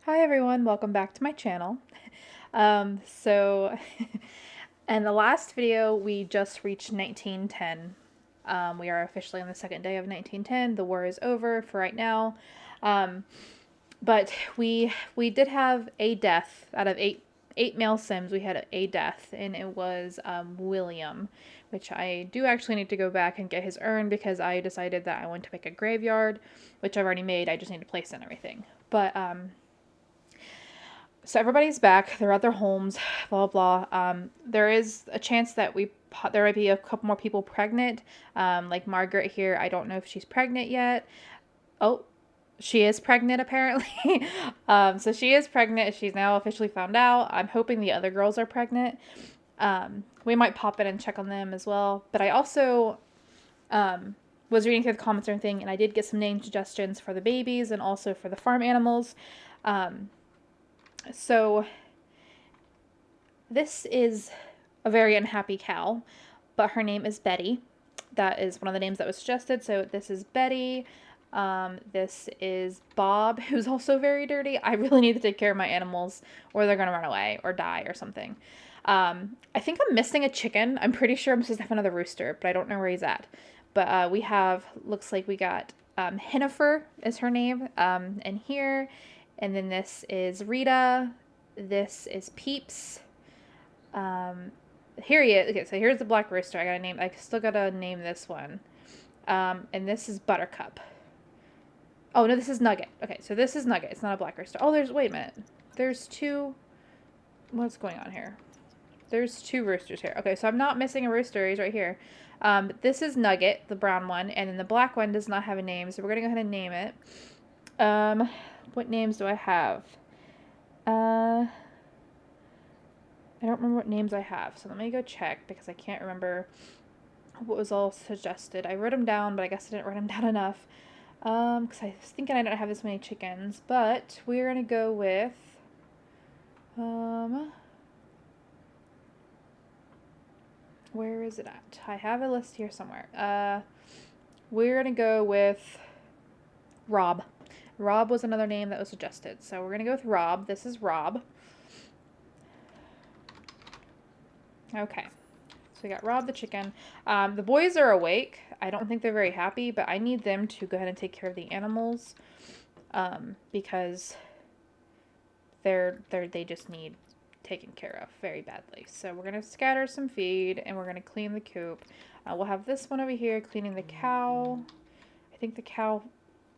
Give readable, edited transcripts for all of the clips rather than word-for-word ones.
Hi everyone, welcome back to my channel. So in the last video we just reached 1910. We are officially on the second day of 1910. The war is over for right now. Um, but we did have a death out of eight male Sims. We had a death, and it was William, which I do actually need to go back and get his urn because I decided that I want to make a graveyard, which I've already made. I just need to place it and everything. But so everybody's back. They're at their homes. Blah blah. There is a chance that there might be a couple more people pregnant. Like Margaret here. I don't know if she's pregnant yet. Oh, she is pregnant apparently. So she is pregnant. She's now officially found out. I'm hoping the other girls are pregnant. We might pop in and check on them as well. But I also was reading through the comments and everything, and I did get some name suggestions for the babies and also for the farm animals. So this is a very unhappy cow, but her name is Betty. That is one of the names that was suggested. So this is Betty. This is Bob, who's also very dirty. I really need to take care of my animals or they're going to run away or die or something. I think I'm missing a chicken. I'm pretty sure I'm supposed to have another rooster, but I don't know where he's at. But we have, looks like we got Hennifer is her name in here. And then this is Rita. This is Peeps. Here he is. Okay, so here's the black rooster. I still gotta name this one. And this is Buttercup. Oh, no, this is Nugget. Okay, so this is Nugget. It's not a black rooster. Oh, wait a minute. There's two, what's going on here? There's two roosters here. Okay, so I'm not missing a rooster. He's right here. This is Nugget, the brown one, and then the black one does not have a name, so we're gonna go ahead and name it. What names do I have? I don't remember what names I have, so let me go check because I can't remember what was all suggested. I wrote them down, but I guess I didn't write them down enough. Because I was thinking I don't have this many chickens, but we're gonna go with, where is it at? I have a list here somewhere. We're gonna go with Rob. Rob was another name that was suggested, so we're gonna go with Rob. This is Rob. Okay. So we got Rob the chicken. The boys are awake. I don't think they're very happy, but I need them to go ahead and take care of the animals because they just need taken care of very badly. So we're going to scatter some feed and we're going to clean the coop. We'll have this one over here cleaning the cow. I think the cow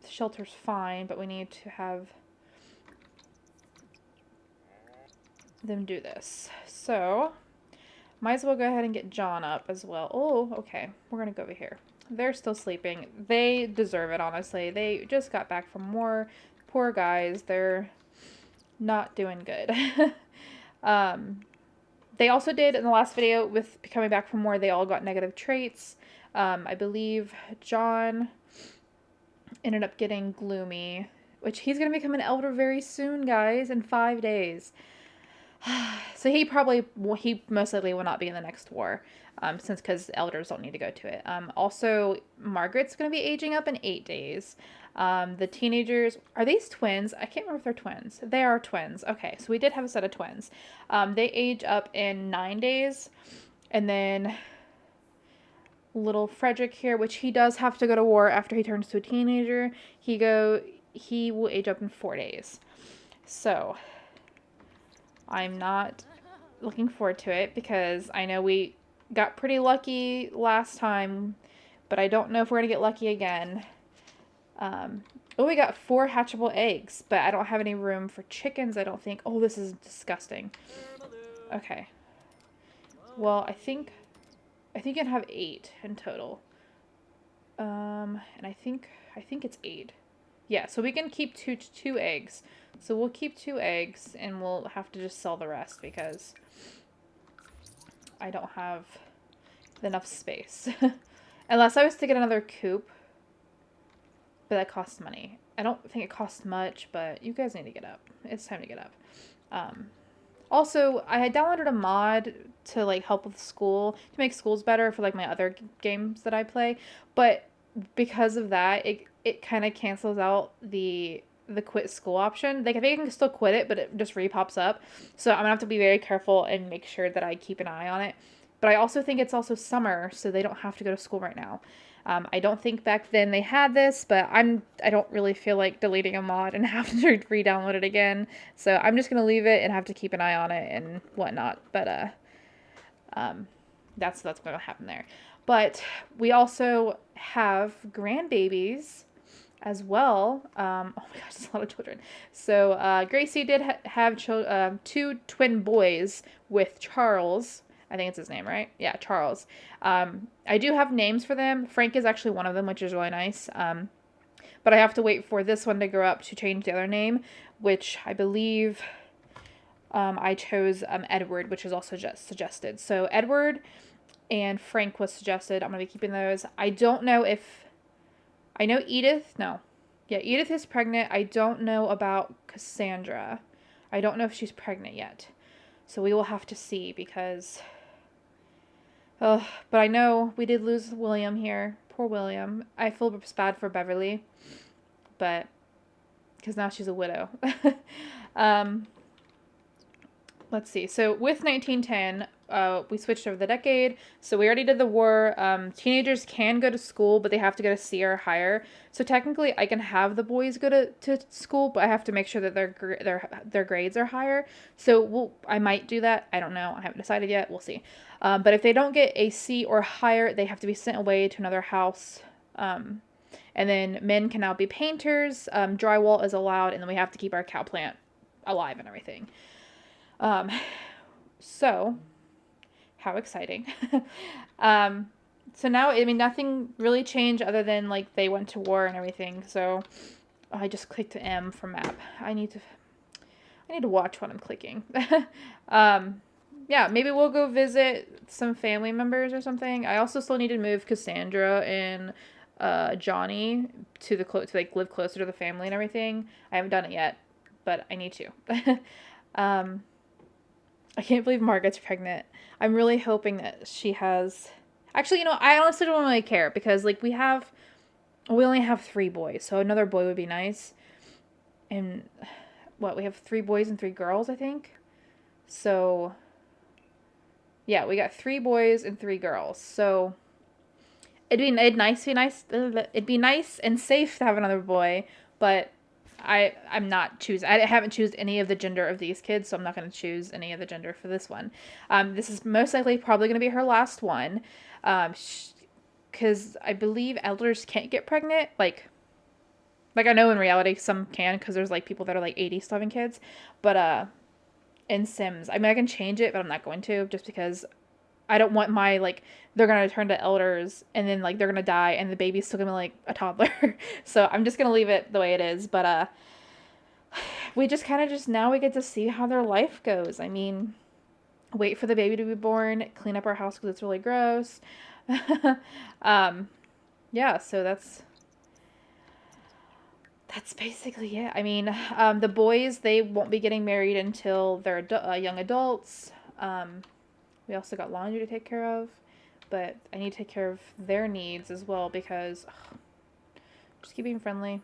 shelter's fine, but we need to have them do this. So might as well go ahead and get John up as well. Oh, okay. We're going to go over here. They're still sleeping. They deserve it, honestly. They just got back from war. Poor guys. They're not doing good. They also did, in the last video, with coming back from war, they all got negative traits. I believe John ended up getting gloomy, which he's going to become an elder very soon, guys, in 5 days. So he most likely will not be in the next war, because elders don't need to go to it. Also, Margaret's going to be aging up in 8 days. The teenagers, are these twins? I can't remember if they're twins. They are twins. Okay, so we did have a set of twins. They age up in 9 days. And then little Frederick here, which he does have to go to war after he turns to a teenager. He will age up in 4 days. So I'm not looking forward to it because I know we got pretty lucky last time, but I don't know if we're going to get lucky again. We got 4 hatchable eggs, but I don't have any room for chickens, I don't think. Oh, this is disgusting. Okay. Well, I think you can have 8 in total. And I think it's 8. Yeah, so we can keep two eggs. So we'll keep 2 eggs and we'll have to just sell the rest because I don't have enough space. Unless I was to get another coop. But that costs money. I don't think it costs much, but you guys need to get up. It's time to get up. Also, I had downloaded a mod to like help with school, to make schools better for like my other games that I play. But because of that, it kind of cancels out the the quit school option. Like, I think I can still quit it, but it just re-pops up. So I'm gonna have to be very careful and make sure that I keep an eye on it. But I also think it's also summer, so they don't have to go to school right now. I don't think back then they had this, but I don't really feel like deleting a mod and having to re-download it again. So I'm just gonna leave it and have to keep an eye on it and whatnot. But that's gonna happen there. But we also have grandbabies as well. Oh my gosh, there's a lot of children. So Gracie did have two twin boys with Charles. I think it's his name, right? Yeah, Charles. I do have names for them. Frank is actually one of them, which is really nice. But I have to wait for this one to grow up to change the other name, which I believe I chose Edward, which was also just suggested. So Edward and Frank was suggested. I'm going to be keeping those. I don't know if... I know Edith... No. Yeah, Edith is pregnant. I don't know about Cassandra. I don't know if she's pregnant yet. So we will have to see because... but I know we did lose William here. Poor William. I feel bad for Beverly. But... because now she's a widow. Let's see. So with 1910, we switched over the decade. So we already did the war. Teenagers can go to school, but they have to go to C or higher. So technically, I can have the boys go to school, but I have to make sure that their grades are higher. So I might do that. I don't know. I haven't decided yet. We'll see. But if they don't get a C or higher, they have to be sent away to another house. And then men can now be painters. Drywall is allowed, and then we have to keep our cow plant alive and everything. So how exciting. So now, I mean, nothing really changed other than like they went to war and everything. So I just clicked M for map. I need to watch what I'm clicking. Yeah, maybe we'll go visit some family members or something. I also still need to move Cassandra and Johnny to like live closer to the family and everything. I haven't done it yet, but I need to. I can't believe Margaret's pregnant. I'm really hoping that she has... Actually, I honestly don't really care because, like, we only have 3 boys, so another boy would be nice. And, we have 3 boys and 3 girls, I think? So, yeah, we got 3 boys and 3 girls. So, it'd be nice and safe to have another boy, but... I'm not choosing. I haven't chosen any of the gender of these kids, so I'm not going to choose any of the gender for this one. This is most likely probably going to be her last one, because I believe elders can't get pregnant. Like I know in reality some can, because there's like people that are like 80 still having kids, but in Sims, I mean I can change it, but I'm not going to, just because I don't want they're going to turn to elders and then like they're going to die and the baby's still going to be like a toddler. So I'm just going to leave it the way it is. But we just kind of now we get to see how their life goes. I mean, wait for the baby to be born, clean up our house because it's really gross. Yeah, so that's basically it. I mean, the boys, they won't be getting married until they're young adults. We also got laundry to take care of, but I need to take care of their needs as well because just keep being friendly.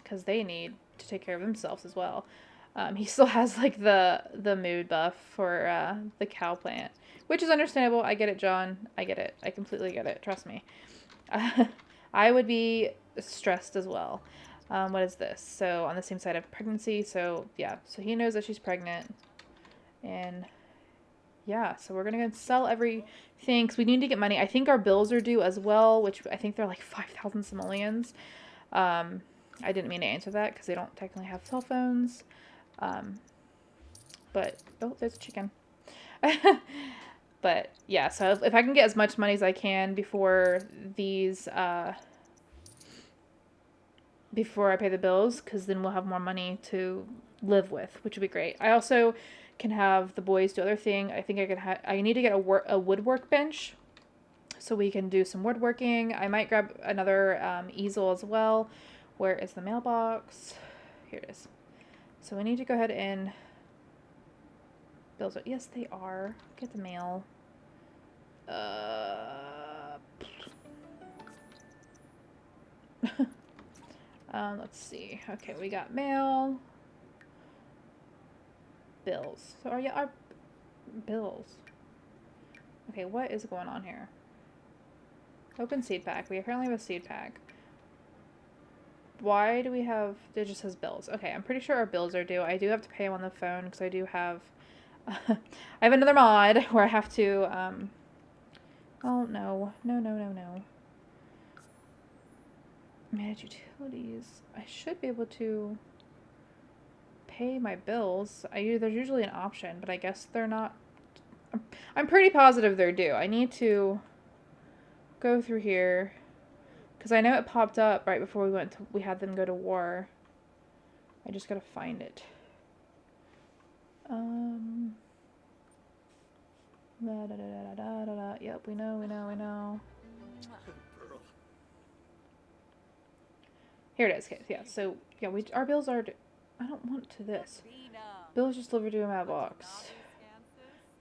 Because they need to take care of themselves as well. He still has like the mood buff for the cow plant, which is understandable. I get it, John. I get it. I completely get it. Trust me. I would be stressed as well. What is this? So on the same side of pregnancy. So yeah. So he knows that she's pregnant. And yeah, so we're going to sell everything because we need to get money. I think our bills are due as well, which I think they're like 5,000 simoleons. I didn't mean to answer that because they don't technically have cell phones. But, oh, there's a chicken. But yeah, so if I can get as much money as I can before before I pay the bills, because then we'll have more money to live with, which would be great. I also can have the boys do other thing. I think I need to get a woodwork bench so we can do some woodworking. I might grab another easel as well. Where is the mailbox? Here it is. So we need to go ahead and bills. Yes, they are. Get the mail. Let's see. Okay, we got mail. Bills. So our bills. Okay, what is going on here? Open seed pack. We apparently have a seed pack. Why do we have... It just says bills. Okay, I'm pretty sure our bills are due. I do have to pay them on the phone because I do have... I have another mod where I have to... Oh, no. No. Manage utilities. I should be able to pay my bills. There's usually an option, but I guess they're not... I'm pretty positive they're due. I need to go through here because I know it popped up right before we had them go to war. I just gotta find it. Yep, we know. Here it is. Okay, yeah. So yeah, our bills are. I don't want to this. Bills just delivered to a mailbox.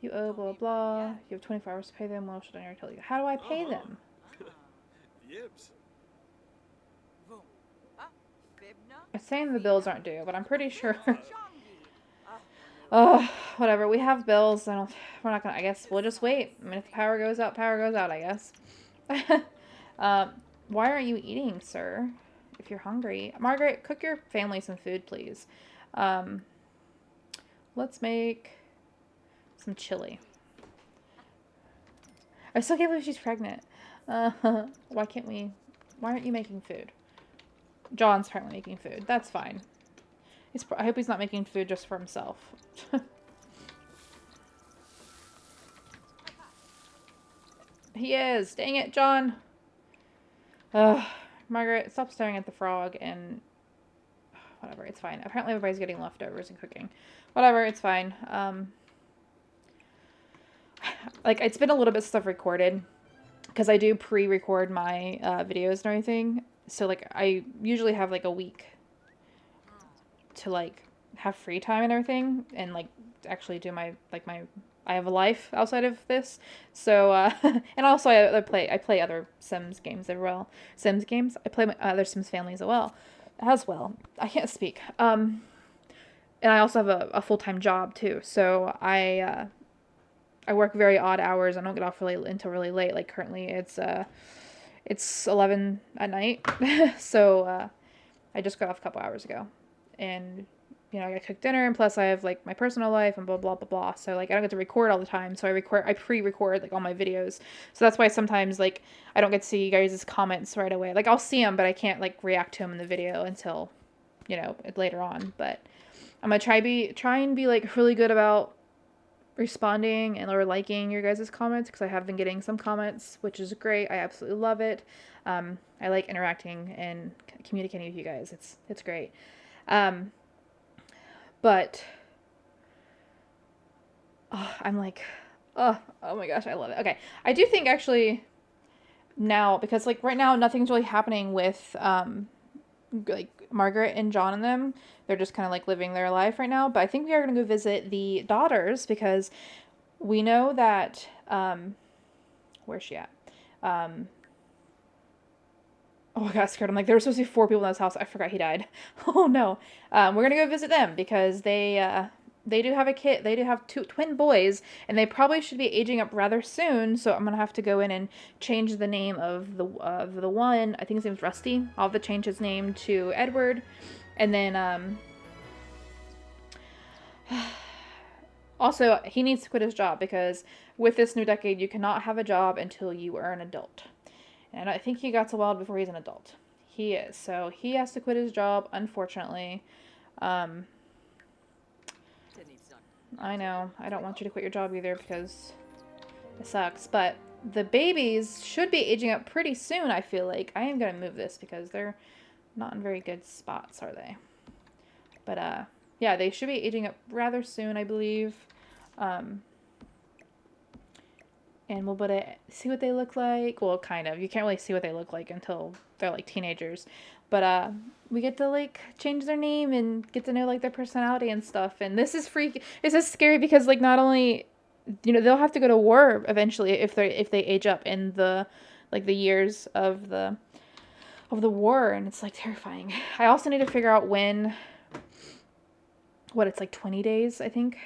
You owe blah blah. You have 24 hours to pay them. Well, should I never tell you? How do I pay them? It's saying the bills aren't due, but I'm pretty sure. Whatever. We have bills. We're not gonna. I guess we'll just wait. I mean, if the power goes out, I guess. Why aren't you eating, sir? If you're hungry, Margaret, cook your family some food, please. Let's make some chili. I still can't believe she's pregnant. Why can't we? Why aren't you making food? John's apparently making food. That's fine. I hope he's not making food just for himself. He is. Dang it, John. Margaret, stop staring at the frog and... Whatever, it's fine. Apparently everybody's getting leftovers and cooking. Whatever, it's fine. Like, it's been a little bit stuff recorded. Because I do pre-record my videos and everything. So, like, I usually have, like, a week to, like, have free time and everything. And, like, actually do my I have a life outside of this. So, and also I play other Sims games as well. I play my other Sims families as well. I can't speak. And I also have a full-time job too. So I work very odd hours. I don't get off until really late. Like currently it's 11 at night. So, I just got off a couple hours ago and you know, I gotta cook dinner, and plus I have, like, my personal life, and blah, blah, blah, blah. So, like, I don't get to record all the time, so I pre-record, like, all my videos. So that's why sometimes, like, I don't get to see you guys' comments right away. Like, I'll see them, but I can't, like, react to them in the video until, you know, later on. But I'm gonna try and be, like, really good about responding or liking your guys' comments, because I have been getting some comments, which is great. I absolutely love it. I like interacting and communicating with you guys. It's great. But, I'm like, oh my gosh, I love it. Okay, I do think actually now, because like right now nothing's really happening with, like Margaret and John and them. They're just kind of like living their life right now. But I think we are going to go visit the daughters because we know that, where's she at? Oh, I got scared. I'm like, there were supposed to be 4 people in this house. I forgot he died. Oh, no. We're going to go visit them because they do have a kid. They do have 2 twin boys, and they probably should be aging up rather soon. So I'm going to have to go in and change the name of the one. I think his name's Rusty. I'll have to change his name to Edward. And then, also, he needs to quit his job because with this new decade, you cannot have a job until you are an adult. And I think he got so wild before he's an adult. He is. So he has to quit his job, unfortunately. I know. I don't want you to quit your job either because it sucks. But the babies should be aging up pretty soon, I feel like. I am going to move this because they're not in very good spots, are they? But, yeah, they should be aging up rather soon, I believe. And we'll see what they look like. Well, kind of. You can't really see what they look like until they're, like, teenagers. But, we get to, like, change their name and get to know, like, their personality and stuff. And this is freaky. This is scary because, like, not only, you know, they'll have to go to war eventually if they age up in the, like, the years of the of the war, and it's like terrifying. I also need to figure out it's like 20 days, I think.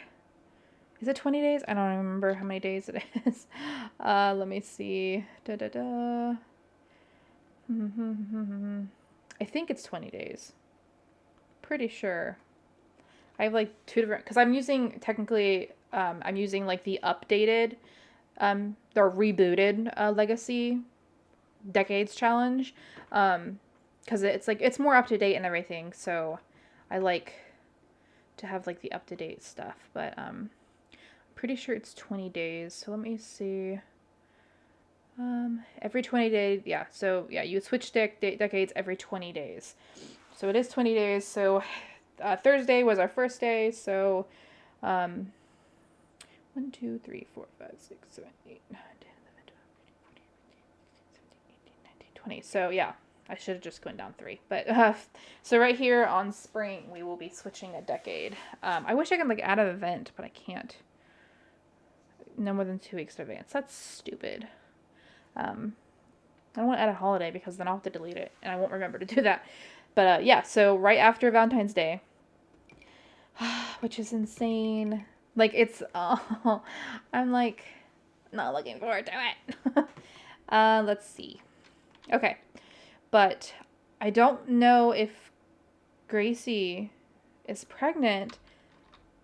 Is it 20 days? I don't remember how many days it is. Let me see. Da da da. I think it's 20 days. Pretty sure. I have like two different, because I'm using I'm using like the updated, the rebooted Legacy Decades Challenge, because it's like it's more up to date and everything. So I like to have like the up to date stuff, but pretty sure it's 20 days. So let me see. Every 20 days, yeah. So yeah, you switch decades every 20 days. So it is 20 days. So Thursday was our first day. So 1, 2, 3, 4, 5, 6, 7, 8, 9, 10, 11, 12, 13, 14, 15, 16, 17, 18, 19, 20. So yeah, I should have just gone down 3. But so right here on spring, we will be switching a decade. I wish I could like add an event, but I can't. No more than 2 weeks in advance. That's stupid. I don't want to add a holiday because then I'll have to delete it and I won't remember to do that. But yeah, so right after Valentine's Day, which is insane. Like it's, I'm like not looking forward to it. Let's see. Okay, but I don't know if Gracie is pregnant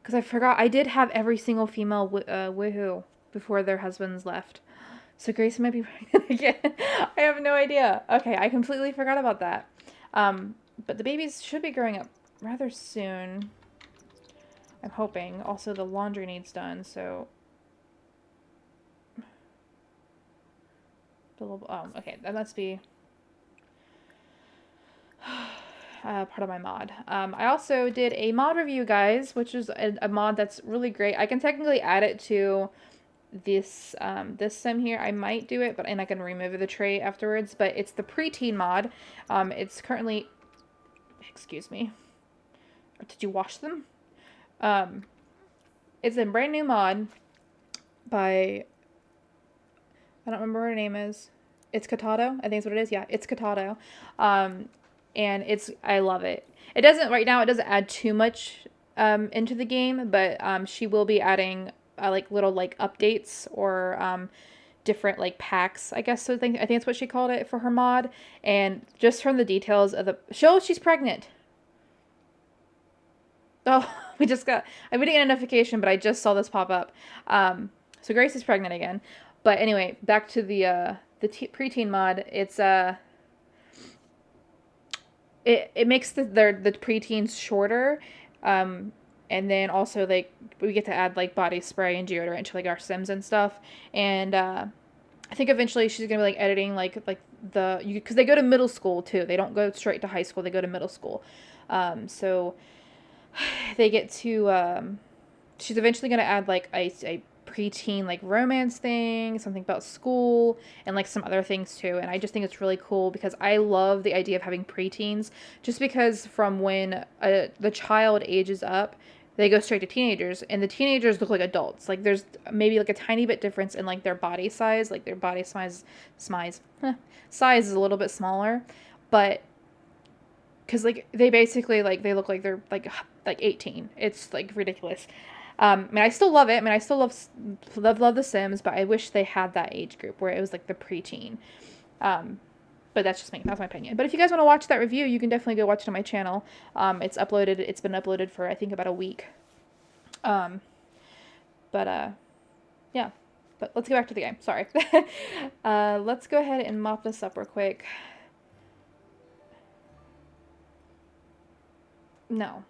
because I forgot. I did have every single female woohoo before their husbands left. So Gracie might be pregnant again. I have no idea. Okay, I completely forgot about that. But the babies should be growing up rather soon. I'm hoping. Also, the laundry needs done, so... Oh, okay, that must be part of my mod. I also did a mod review, guys, which is a mod that's really great. I can technically add it to this sim here. I might do it, and I can remove the trait afterwards, but it's the preteen mod. It's currently... Excuse me. Did you wash them? It's a brand new mod by... I don't remember what her name is. It's Katato. I think that's what it is. Yeah, it's Katato. And I love it. It doesn't, right now, it doesn't add too much into the game, but she will be adding like little like updates or different like packs, I guess. So I think that's what she called it for her mod. And just from the details of the show, she's pregnant. Oh, we didn't get a notification, but I just saw this pop up. So Grace is pregnant again. But anyway, back to the preteen mod. It's it makes the preteens shorter, and then also like we get to add like body spray and deodorant to like our Sims and stuff. And I think eventually she's gonna be like editing because they go to middle school too. They don't go straight to high school. They go to middle school. So they get to she's eventually gonna add like a preteen like romance thing, something about school, and like some other things too. And I just think it's really cool because I love the idea of having preteens, just because from when the child ages up, they go straight to teenagers, and the teenagers look like adults. Like there's maybe like a tiny bit difference in like their body size, like their body size is a little bit smaller, but because like they basically like they look like they're like 18. It's like ridiculous. I mean, I still love it. I mean, I still love The Sims, but I wish they had that age group where it was like the preteen. But that's just me. That's my opinion. But if you guys want to watch that review, you can definitely go watch it on my channel. It's uploaded. It's been uploaded for I think about a week. Yeah. But let's get back to the game. Sorry. Let's go ahead and mop this up real quick. No.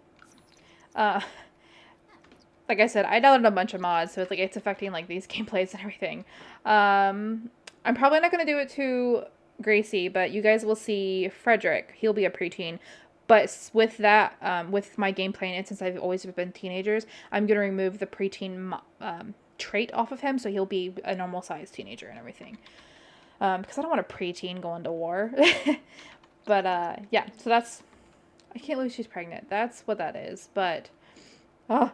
Like I said, I downloaded a bunch of mods, so it's affecting like these gameplays and everything. I'm probably not gonna do it to Gracie, but you guys will see Frederick. He'll be a preteen. But with that, with my gameplay, and since I've always been teenagers, I'm gonna remove the preteen trait off of him, so he'll be a normal sized teenager and everything. Because I don't want a preteen going to war. But yeah, so that's... I can't believe she's pregnant. That's what that is. But I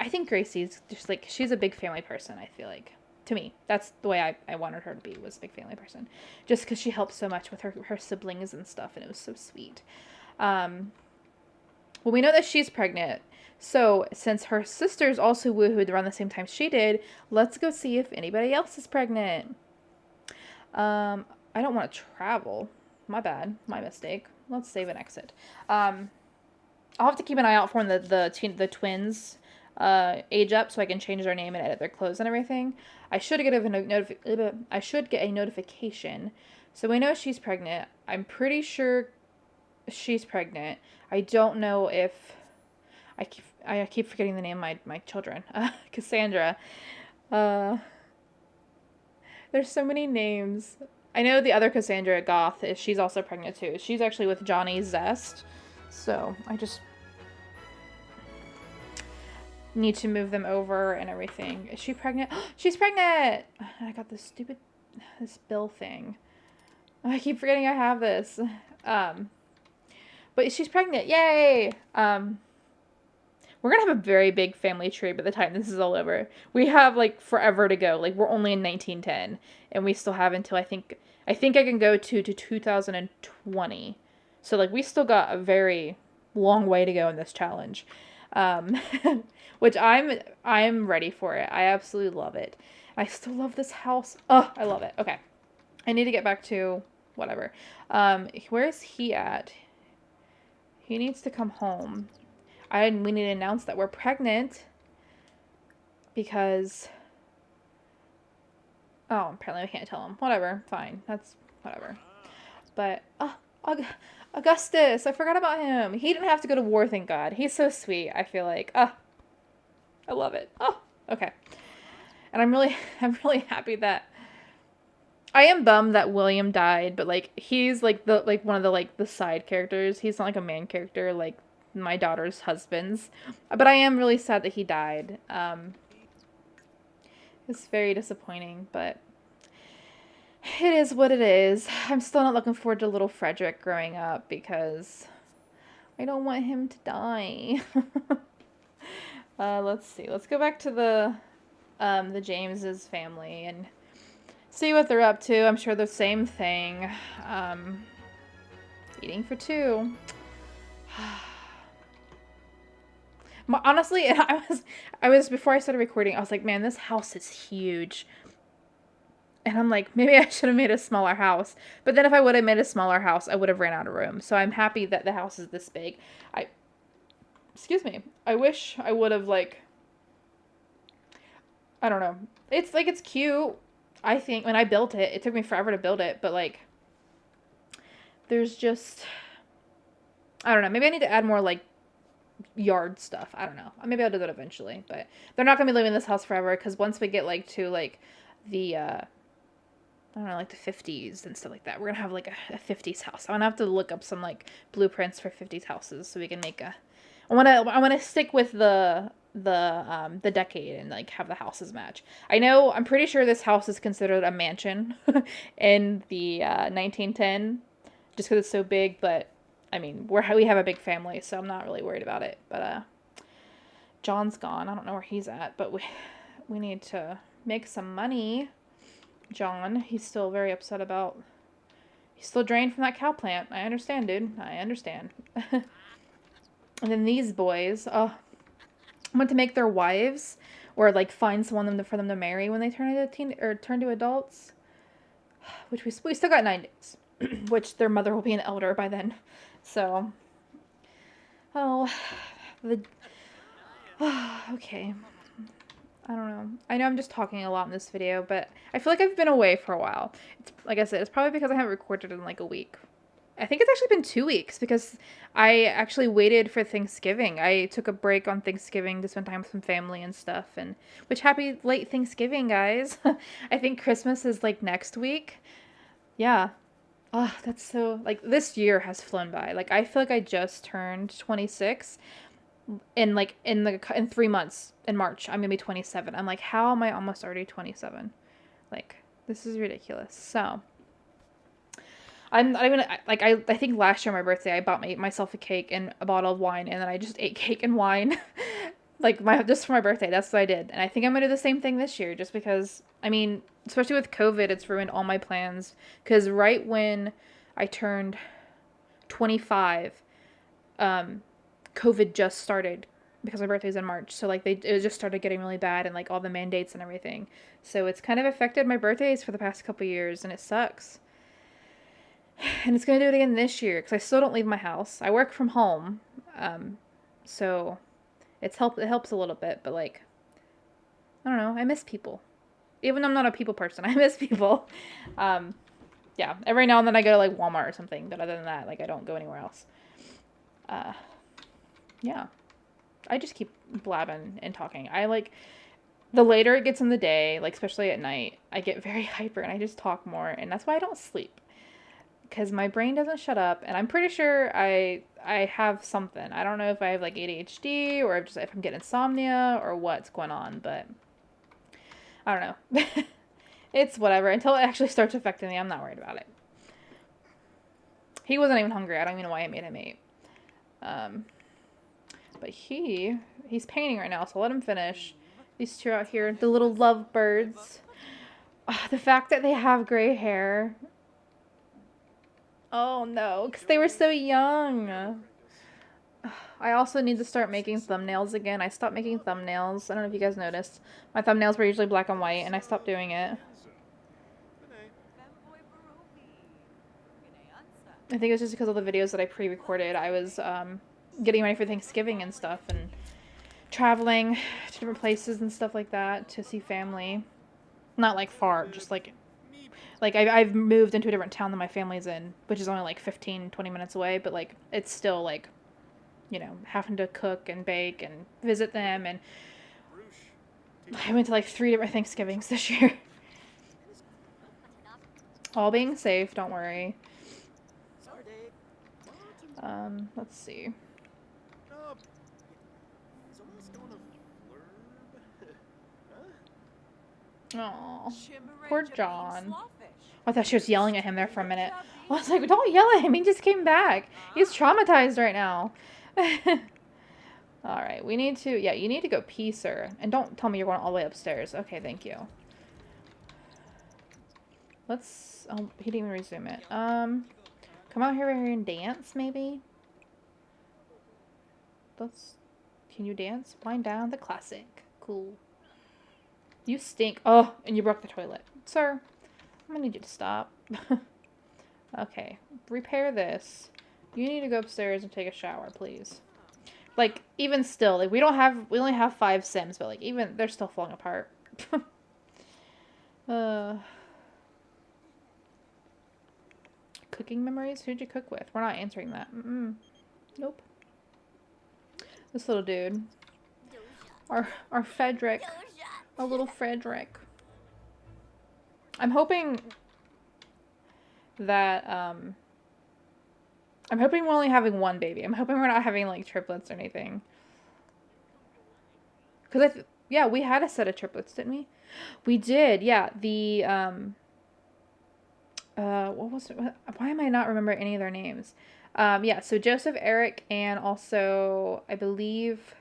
think Gracie's just like, she's a big family person, I feel like. To me, that's the way I wanted her to be, was a big family person. Just because she helped so much with her siblings and stuff, and it was so sweet. Well, we know that she's pregnant. So, since her sisters also woohooed around the same time she did, let's go see if anybody else is pregnant. I don't want to travel. My bad. My mistake. Let's save and exit. I'll have to keep an eye out for when the twins age up so I can change their name and edit their clothes and everything. I should get a notification. So we know she's pregnant. I'm pretty sure she's pregnant. I don't know if I keep forgetting the name of my children. Cassandra. There's so many names. I know the other Cassandra, Goth, she's also pregnant too. She's actually with Johnny Zest. So I just need to move them over and everything. Is she pregnant? She's pregnant! I got this bill thing. I keep forgetting I have this. But she's pregnant. Yay! We're gonna have a very big family tree by the time this is all over. We have, like, forever to go. Like, we're only in 1910. And we still have until, I think I can go to 2020. So, like, we still got a very long way to go in this challenge. Which I'm ready for it. I absolutely love it. I still love this house. Oh, I love it. Okay. I need to get back to whatever. Where's he at? He needs to come home. We need to announce that we're pregnant because, oh, apparently I can't tell him. Whatever. Fine. That's whatever. But, Augustus, I forgot about him. He didn't have to go to war, thank God. He's so sweet, I feel like. I love it. Oh, okay. And I'm really happy that I am bummed that William died, but, like, he's like one of the side characters. He's not like a main character like my daughter's husbands. But I am really sad that he died. It's very disappointing, but it is what it is. I'm still not looking forward to little Frederick growing up because I don't want him to die. Let's see. Let's go back to the James's family and see what they're up to. I'm sure the same thing. Eating for two. Honestly, I was before I started recording, I was like, man, this house is huge. And I'm like, maybe I should have made a smaller house. But then if I would have made a smaller house, I would have ran out of room. So I'm happy that the house is this big. Excuse me. I wish I would have, like, I don't know. It's cute. I think when I built it, it took me forever to build it, but, like, there's just, I don't know. Maybe I need to add more, like, yard stuff. I don't know. Maybe I'll do that eventually, but they're not going to be living in this house forever because once we get, like, to, like, the, I don't know, like the 50s and stuff like that, we're going to have, like, a 50s house. I'm going to have to look up some, like, blueprints for 50s houses so we can make I want to stick with the decade and, like, have the houses match. I'm pretty sure this house is considered a mansion in the 1910 just because it's so big, but I mean, we have a big family, so I'm not really worried about it. But John's gone. I don't know where he's at, but we need to make some money. John, he's still very upset about. He's still drained from that cow plant. I understand, dude. I understand. And then these boys, I want to make their wives, or, like, find someone for them to marry when they turn to adults. Which we still got 9 days. Which their mother will be an elder by then. So, okay. I don't know. I know I'm just talking a lot in this video, but I feel like I've been away for a while. It's, like I said, it's probably because I haven't recorded in, like, a week. I think it's actually been 2 weeks because I actually waited for Thanksgiving. I took a break on Thanksgiving to spend time with some family and stuff, and which happy late Thanksgiving, guys. I think Christmas is, like, next week. Yeah. Oh, that's so, like, this year has flown by. Like, I feel like I just turned 26 in 3 months in March. I'm gonna be 27. I'm like, how am I almost already 27? Like, this is ridiculous. So I'm not even, like, I think last year, my birthday, I bought myself a cake and a bottle of wine, and then I just ate cake and wine Like, just for my birthday, that's what I did. And I think I'm going to do the same thing this year, just because, I mean, especially with COVID, it's ruined all my plans. Because right when I turned 25, COVID just started, because my birthday's in March. So, like, it just started getting really bad, and, like, all the mandates and everything. So it's kind of affected my birthdays for the past couple years, and it sucks. And it's going to do it again this year, because I still don't leave my house. I work from home, so it helps a little bit, but, like, I don't know, I miss people. Even though I'm not a people person, I miss people. Yeah, every now and then I go to, like, Walmart or something, but other than that, like, I don't go anywhere else. Yeah. I just keep blabbing and talking. I, like, the later it gets in the day, like, especially at night, I get very hyper and I just talk more, and that's why I don't sleep. Because my brain doesn't shut up, and I'm pretty sure I have something. I don't know if I have, like, ADHD, or if I'm getting insomnia, or what's going on, but I don't know. It's whatever. Until it actually starts affecting me, I'm not worried about it. He wasn't even hungry. I don't even know why I made him eat. But he's painting right now, so I'll let him finish. These two out here, the little lovebirds. The fact that they have gray hair. Oh no, because they were so young. I also need to start making thumbnails again. I stopped making thumbnails. I don't know if you guys noticed. My thumbnails were usually black and white, and I stopped doing it. I think it was just because of the videos that I pre-recorded. I was getting ready for Thanksgiving and stuff, and traveling to different places and stuff like that to see family. Not, like, far, just, like I've moved into a different town than my family's in, which is only, like, 15, 20 minutes away, but, like, it's still, like, you know, having to cook and bake and visit them, and I went to, like, 3 different Thanksgivings this year. All being safe, don't worry. Let's see. Oh, poor John. I thought she was yelling at him there for a minute. I was like, don't yell at him. He just came back. He's traumatized right now. Alright, we need to... Yeah, you need to go pee, sir. And don't tell me you're going all the way upstairs. Okay, thank you. Let's... Oh, he didn't even resume it. Come out here and dance, maybe? Let's... Can you dance? Wind down the classic. Cool. You stink. Oh, and you broke the toilet. Sir, I'm gonna need you to stop. Okay, repair this. You need to go upstairs and take a shower, please. Like, even still, like, we only have 5 Sims, but, like, even, they're still falling apart. Cooking memories? Who'd you cook with? We're not answering that. Nope. This little dude. Our Frederick. Our little Frederick. I'm hoping that, I'm hoping we're only having 1 baby. I'm hoping we're not having, like, triplets or anything. Because yeah, we had a set of triplets, didn't we? We did, yeah. The, what was it? Why am I not remembering any of their names? Yeah, so Joseph, Eric, and also, I believe,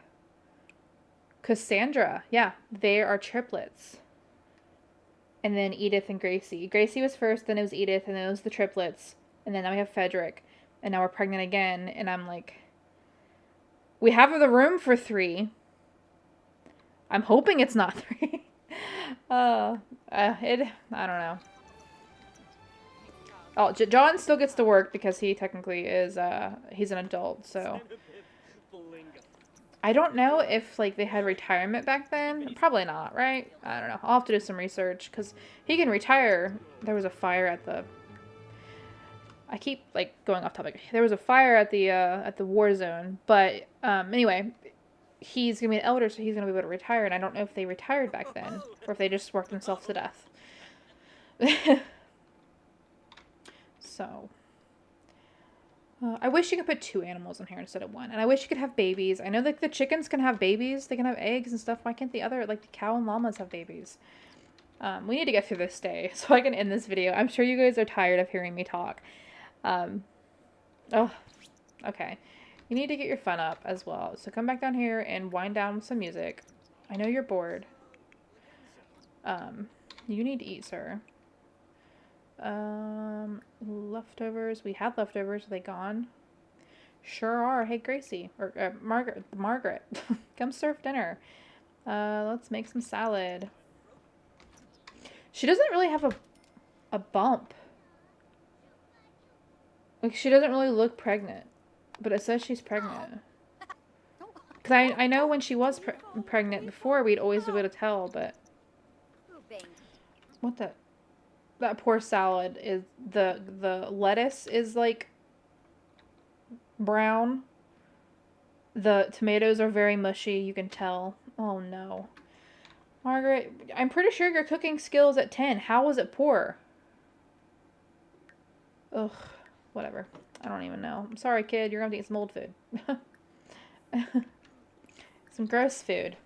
Cassandra. Yeah, they are triplets. And then Edith and Gracie. Gracie was first, then it was Edith, and then it was the triplets. And then now we have Frederick. And now we're pregnant again, and I'm like, we have the room for 3. I'm hoping it's not 3. I don't know. Oh, John still gets to work because he technically is, he's an adult, so. I don't know if, like, they had retirement back then. Probably not, right? I don't know. I'll have to do some research, because he can retire. There was a fire at the... I keep, like, going off topic. There was a fire at the war zone, but, anyway, he's gonna be an elder, so he's gonna be able to retire, and I don't know if they retired back then, or if they just worked themselves to death. So, I wish you could put 2 animals in here instead of 1, and I wish you could have babies. I know, like, the chickens can have babies, they can have eggs and stuff. Why can't the other, like, the cow and llamas have babies? We need to get through this day so I can end this video. I'm sure you guys are tired of hearing me talk. Oh, okay. You need to get your fun up as well. So come back down here and wind down with some music. I know you're bored. You need to eat, sir. Leftovers. We had leftovers. Are they gone? Sure are. Hey, Gracie. Or Margaret. Come serve dinner. Let's make some salad. She doesn't really have a bump. Like, she doesn't really look pregnant. But it says she's pregnant. Because I know when she was pregnant before, we'd always be able to tell, but... What the... That poor salad is... The lettuce is, like, brown. The tomatoes are very mushy, you can tell. Oh, no. Margaret, I'm pretty sure your cooking skills at 10. How was it poor? Ugh. Whatever. I don't even know. I'm sorry, kid. You're going to eat some old food. Some gross food.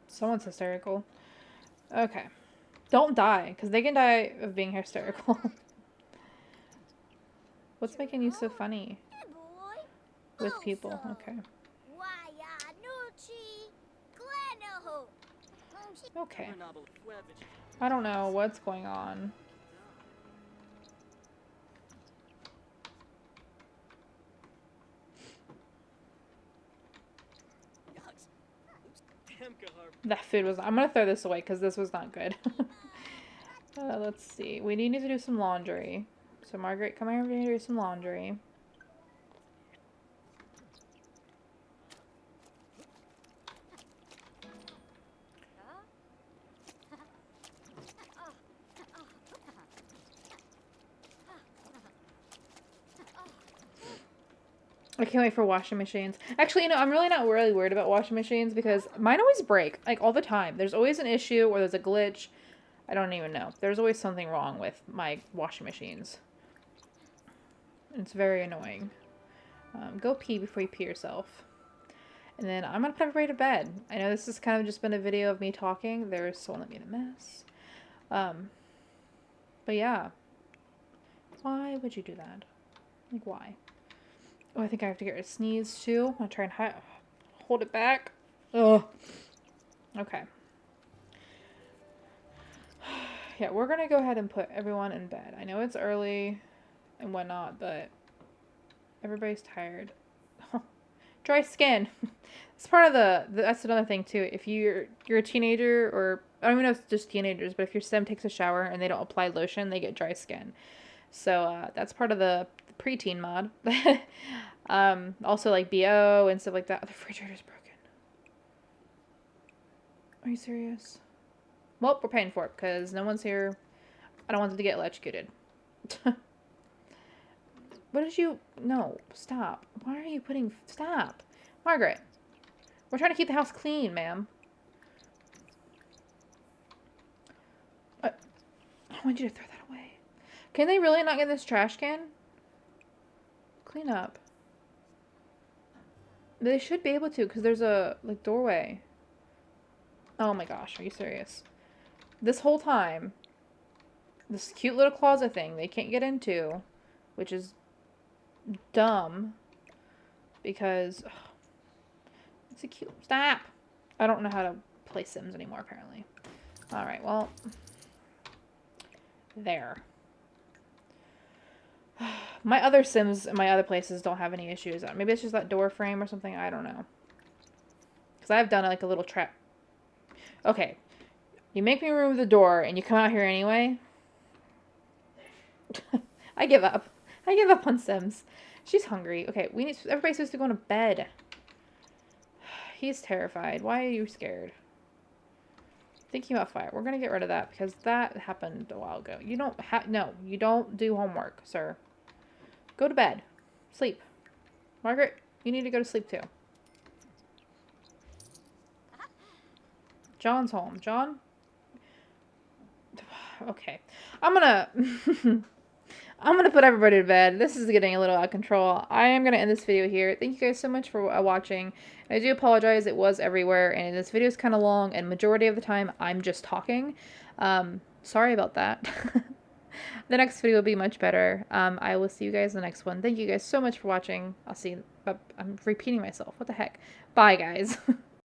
Someone's hysterical. Okay. Don't die, because they can die of being hysterical. What's making you so funny? With people. Okay. Okay. I don't know what's going on. That food was... I'm gonna throw this away because this was not good. Let's see. We need to do some laundry. So Margaret, come here to do some laundry. I can't wait for washing machines. Actually, you know, I'm really not really worried about washing machines because mine always break, like, all the time. There's always an issue or there's a glitch. I don't even know. There's always something wrong with my washing machines. It's very annoying. Go pee before you pee yourself. And then I'm going to put everybody to bed. I know this has kind of just been a video of me talking. There's someone that made a mess. But yeah. Why would you do that? Like, why? Oh, I think I have to get rid of sneeze, too. I'm going to try and hold it back. Ugh. Okay. Yeah, we're going to go ahead and put everyone in bed. I know it's early and whatnot, but everybody's tired. Dry skin. It's part of that's another thing, too. If you're a teenager, or I don't even know if it's just teenagers, but if your sim takes a shower and they don't apply lotion, they get dry skin. So, that's part of the preteen mod. Also, like, BO and stuff like that. Oh, the refrigerator's broken. Are you serious? Well, we're paying for it, because no one's here. I don't want them to get electrocuted. What did you... No, stop. Why are you putting... Stop. Margaret. We're trying to keep the house clean, ma'am. I want you to throw that away. Can they really not get this trash can? Clean up. They should be able to, because there's a, like, doorway. Oh my gosh, are you serious? This whole time, this cute little closet thing they can't get into, which is dumb, because it's a cute... Stop! I don't know how to play Sims anymore, apparently. Alright, well, there. My other Sims and my other places don't have any issues. Maybe it's just that door frame or something. I don't know. Because I've done like a little trap. Okay. You make me remove the door and you come out here anyway. I give up. I give up on Sims. She's hungry. Okay, everybody's supposed to go to bed. He's terrified. Why are you scared? Thinking about fire. We're going to get rid of that because that happened a while ago. You don't no, you don't do homework, sir. Go to bed. Sleep. Margaret, you need to go to sleep too. John's home. John? Okay. I'm gonna put everybody to bed. This is getting a little out of control. I am gonna end this video here. Thank you guys so much for watching. I do apologize. It was everywhere, and this video is kind of long, and majority of the time I'm just talking. Sorry about that. The next video will be much better. I will see you guys in the next one. Thank you guys so much for watching. I'll see you. I'm repeating myself. What the heck? Bye, guys.